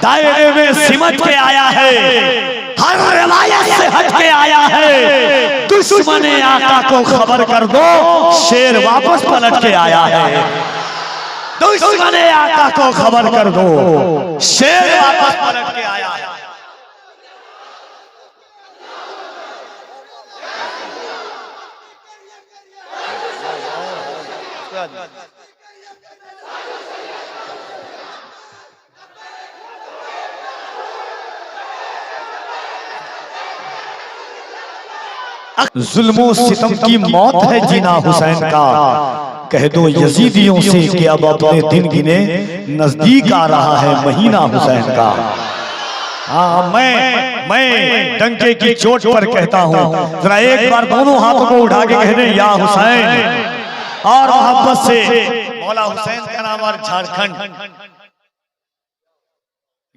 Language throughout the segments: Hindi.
दायरे में सिमट के आया है, हर रिवायत से हट के आया है। दुश्मन आका को खबर कर दो, शेर वापस पलट के आया है। दुश्मन आका को खबर कर दो, शेर वापस पलट के आया है। जुल्मों सितम की मौत है जीना हुसैन का, कह दो यजीदियों से कि अब अपने दिन गिने, नजदीक आ रहा है महीना हुसैन का। हाँ, मैं डंके की चोट पर कहता हूँ, जरा एक बार दोनों हाथों को उठा के कह दें या हुसैन, और मोहब्बत से मौला हुसैन का नाम। और झारखंड,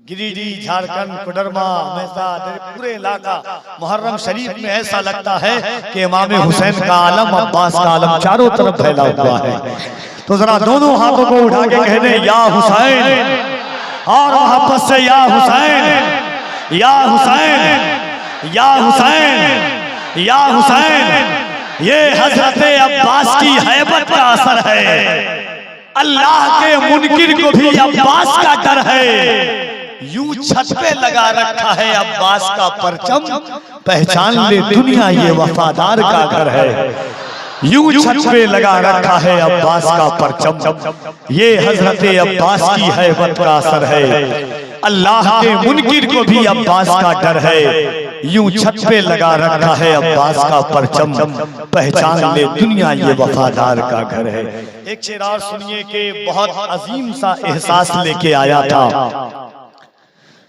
गिरिडीह, झारखंड, कोडरमा, मेसा, पूरे इलाका मुहर्रम शरीफ में ऐसा लगता है कि इमाम हुसैन का आलम, अब्बास का आलम चारों तरफ फैला हुआ है। तो जरा दोनों हाथों को उठा के कह दें या हुसैन, और मोहब्बत से या हुसैन, या हुसैन, या हुसैन, या हुसैन। ये हजरत अब्बास की हैबत का असर है, अल्लाह के मुनकिर को भी अब्बास का डर है। यूं छत पे लगा रखा है अब्बास का परचम, पहचान ले दुनिया ये वफादार का घर है। यूं छत पे लगा रखा है अब्बास का परचम, ये हजरत अब्बास की हैबत का असर है। अल्लाह के मुनकिर को भी अब्बास का डर है। यूं छत पे लगा रखा है अब्बास का परचम, पहचान ले दुनिया ये वफादार का घर है। एक शेर और सुनिए कि बहुत अजीम सा एहसास लेके आया था।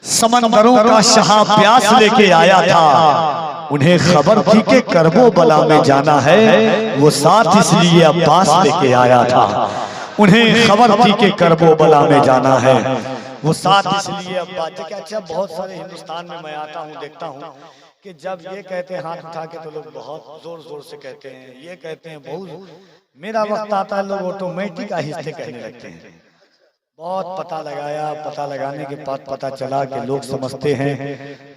समंदरों का शाह प्यास लेके आया था, उन्हें खबर थी कि करबो बला में जाना है, वो साथ इसलिए अब्बास लेके आया था। उन्हें खबर थी कि करबो बला में जाना है, वो साथ इसलिए अब्बास। अच्छा, बहुत सारे हिंदुस्तान में मैं आता हूँ, देखता हूँ कि जब ये कहते हैं हाथ उठा के तो लोग बहुत जोर जोर से कहते हैं, ये कहते हैं बहुत। मेरा वक्त आता है लोग ऑटोमेटिक आहिस्ते कहने लगते हैं। बहुत पता लगाया, पता लगाने के बाद पता चला कि लोग समझते हैं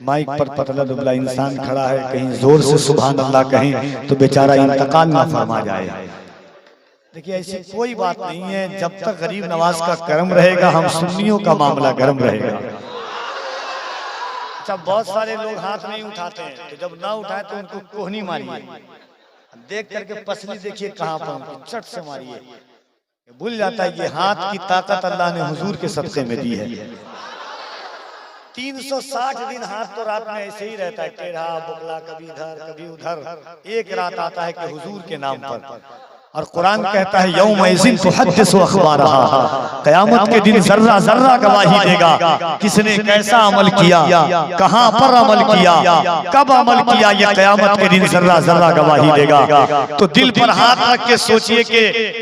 माइक पर पतला दुबला इंसान खड़ा है, कहीं जोर से सुभान अल्लाह कहें तो बेचारा इंतकाल ना फरमा जाए। देखिए, ऐसी कोई बात नहीं है। जब तक गरीब नवाज का करम रहेगा, हम सुन्नियों का मामला गर्म रहेगा। अच्छा, बहुत सारे लोग हाथ नहीं उठाते हैं, तो जब ना उठाए तो उनको कोहनी मारिए, देख करके पसली देखिए कहाँ पर, चट से मारिए। भूल जाता है ये हाथ की ताकत अल्लाह ने हुजूर के सदक़े में दी है। 360 दिन हाथ तो रात में ऐसे ही रहता है, टेढ़ा बुकला, कभी इधर कभी उधर। एक रात आता है कि हुजूर के नाम पर, और कुरान कहता है यौमइज़िन तुहद्दिसु अख़बारहा, क़यामत के दिन जर्रा जर्रा गवाही देगा किसने कैसा अमल किया, कहां पर अमल किया, कब अमल किया। ये क़यामत के दिन जर्रा जर्रा गवाही देगा। तो दिल पर हाथ रख के सोचिए कि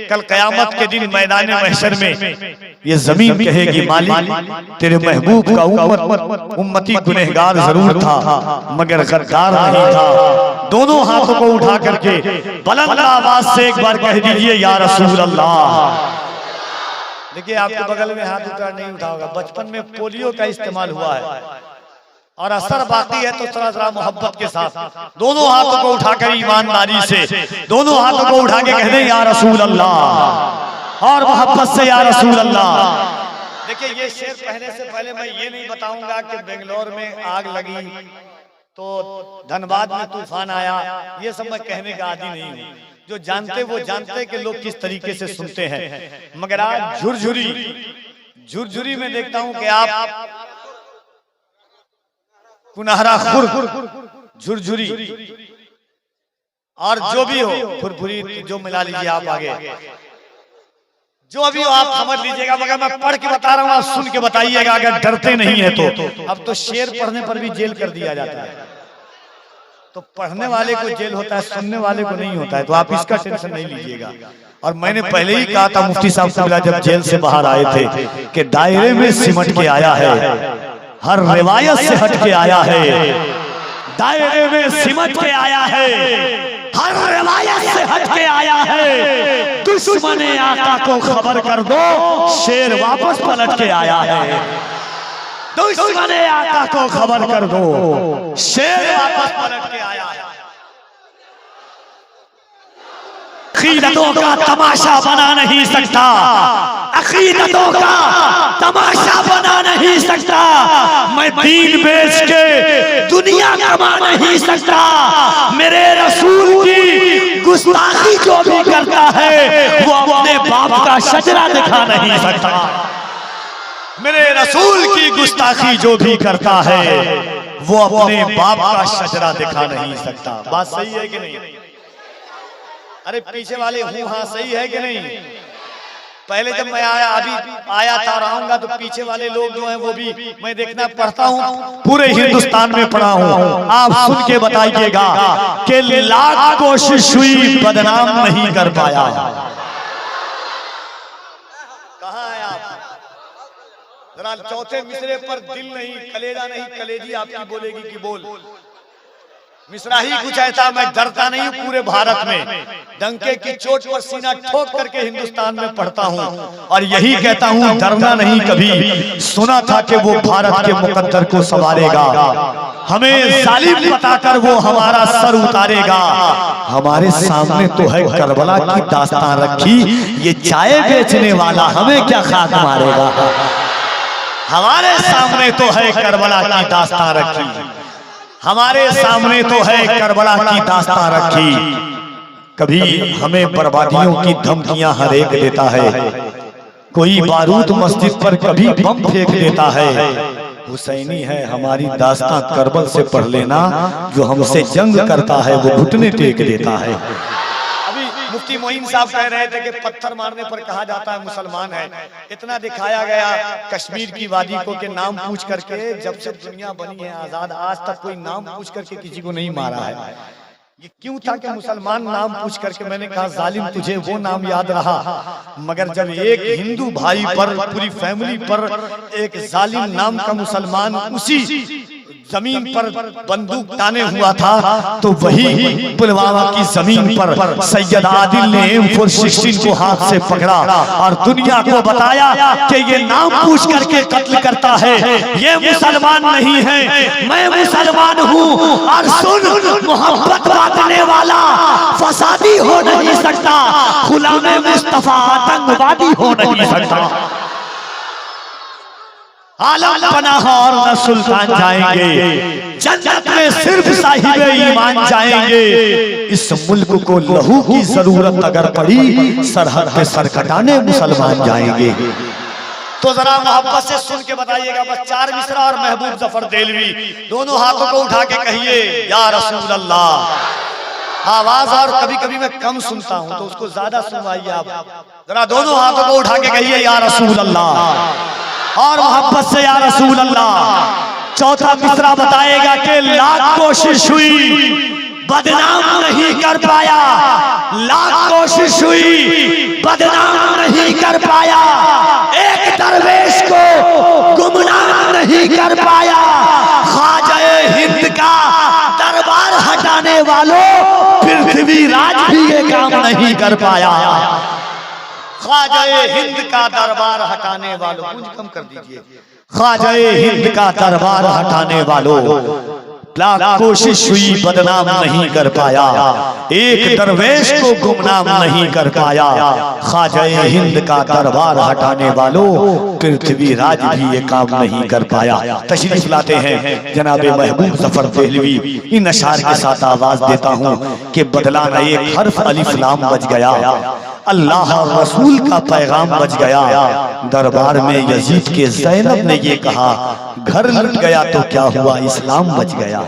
कल क़यामत के दिन मैदान महशर में ये जमीन कहेगी मालिक तेरे महबूब का उम्मती गुनहगार जरूर था मगर गद्दार नहीं था। दोनों हाथों को उठा करके बुलंद आवाज से एक बार कह दीजिए या रसूल अल्लाह। देखिए, आपके बगल में हाथ उठा नहीं उठा होगा, बचपन में पोलियो का इस्तेमाल हुआ है और असर बाकी है, तो थोड़ा थोड़ा मोहब्बत के साथ दोनों हाथों को उठाकर ईमानदारी से दोनों हाथों को उठा के कह दें या रसूल अल्लाह, और मोहब्बत से या रसूल अल्लाह। देखिए, ये शेर कहने से पहले मैं ये नहीं बताऊंगा कि बेंगलोर में आग लगी तो धनबाद में तूफान आया, ये सब मैं कहने का आदी नहीं हूँ। जो जानते वो जानते कि लोग किस तरीके से सुनते हैं। मगर आज झुरझुरी में देखता हूँ कि आप कुनहरा खुर झुरझुरी और जो भी हो फुरफुरी जो मिला लीजिए आप आगे, जो भी हो आप समझ लीजिएगा। मगर मैं पढ़ के बता रहा हूँ, आप सुन के बताइएगा अगर डरते नहीं है तो। अब तो शेर पढ़ने पर भी जेल कर दिया जाता है, तो पढ़ने वाले को जेल होता है, सुनने वाले को नहीं होता है, तो आप इसका टेंशन नहीं लीजिएगा। और मैंने पहले ही कहा था मुफ्ती साहब से मिला जब जेल से बाहर आए थे कि दायरे में सिमट के आया है, हर रिवायत से हट के आया है, दायरे में सिमट के आया है, हर रिवायत से हट के आया है। दुश्मन आका को खबर कर दो, शेर वापस पलट के आया है। दुश्मन आका को खबर कर दो, शेर वापस पलट के आया है। अकीदतों का तमाशा बना नहीं सकता, अकीदतों का तमाशा बना नहीं सकता। मैं दीन बेच के दुनिया कमा नहीं सकता। मेरे रसूल की गुस्ताखी जो भी करता है वो अपने बाप का शजरा दिखा नहीं सकता। मेरे रसूल की गुस्ताखी जो भी करता है वो अपने बाप का शजरा दिखा नहीं सकता। बात सही है कि नहीं? अरे पीछे वाले हूँ हाँ सही है कि नहीं? पहले जब मैं आया, अभी आया था और आऊंगा तो पीछे वाले लोग जो हैं वो भी मैं देखना पढ़ता हूँ, पूरे हिंदुस्तान में पढ़ा हूँ। आप सुन के बताइएगा कि लाख कोशिश हुई बदनाम नहीं कर पाया। कहाँ है आप? जरा चौथे मिसरे पर दिल नहीं, कलेजा नहीं, कलेजी आपकी बोलेगी कि बोल। मिसरा ही कुछ ऐसा, मैं डरता नहीं हूँ पूरे भारत में, डंके की चोट पर सीना ठोक करके हिंदुस्तान में पढ़ता हूँ और यही कहता हूँ डरना नहीं कभी। सुना था कि वो भारत के मुकद्दर को संवारेगा, हमें जालिम बताकर वो हमारा सर उतारेगा। हमारे सामने तो है करबला की दास्तान रखी, ये चाय बेचने वाला हमें क्या खाक मारेगा। हमारे सामने तो है करबला की दास्तान रखी, हमारे सामने तो है करबला की दास्तान रखी। कभी हमें बर्बादियों की धमकियां हर एक देता है, कोई बारूद मस्जिद पर कभी बम फेंक देता है। हुसैनी है हमारी दास्तां करबल से पढ़ लेना, जो हमसे जंग करता है वो घुटने टेक देता है। मुफ्ती मोइन साहब कह रहे थे कि पत्थर मारने पर कहा जाता है मुसलमान है। इतना दिखाया गया कश्मीर की वादी को कि नाम पूछ करके, जब से दुनिया बनी है आजाद आज तक कोई नाम पूछ करके किसी को नहीं मारा है। ये क्यों था कि मुसलमान नाम पूछ करके, मैंने कहा जालिम तुझे वो नाम याद रहा, मगर जब एक हिंदू भाई पर, पूरी फैमिली पर एक जालिम नाम का मुसलमान उसी जमीन पर बंदूक ताने हुआ था, तो वही पुलवामा की जमीन पर सैयद आदिल ने M416 को हाथ से पकड़ा और दुनिया को बताया कि ये नाम पूछ करके कत्ल करता है, ये मुसलमान नहीं है, मैं मुसलमान हूँ। और सुन, मोहब्बत बांटने वाला फसादी हो नहीं सकता, गुलाम मुस्तफा आतंकवादी हो नहीं सकता। आलम पनाह और न सुल्तान जाएंगे, जन्नत में सिर्फ साहिबे ईमान जाएंगे। इस मुल्क को लहू की जरूरत अगर पड़ी, सरहद पे सर कटाने मुसलमान जाएंगे। तो जरा मोहब्बत से सुन के बताइएगा, बस 4 मिसरा और महबूब जफर देलवी दोनों हाथों को उठा के कहिए या रसूल अल्लाह। आवाज और कभी कभी मैं कम सुनता हूँ तो उसको ज्यादा सुनवाइए आप। जरा दोनों हाथों को उठा के कहिए या रसूल अल्लाह और मोहब्बत से या रसूल अल्लाह। चौथा मिसरा बताएगा कि लाख कोशिश हुई बदनाम नहीं कर पाया, लाख कोशिश हुई बदनाम नहीं कर पाया, एक दरवेश को गुमनाम नहीं कर पाया। ख्वाजाए हिंद का दरबार हटाने वालों पृथ्वी राज भी ये काम नहीं कर पाया। ख्वाजाए हिंद का दरबार हटाने वालों, कुछ कम कर दीजिए, ख्वाजाए हिंद का दरबार हटाने वालों लाख कोशिश हुई बदनाम नहीं कर पाया, एक दरवेश को गुमनाम नहीं कर पाया। ख्वाजाए हिंद का दरबार हटाने वालों पृथ्वी राज भी ये काम नहीं कर पाया। तशरीफ लाते हैं जनाबे महबूब जफर देहलवी। इन अशार के साथ आवाज देता हूँ कि बदला न एक हर्फ अलिफ लाम बज गया, अल्लाह रसूल का पैगाम बज गया। दरबार में यजीद के ज़ैनब ने ये कहा, घर लुट गया तो क्या हुआ, इस्लाम बच गया।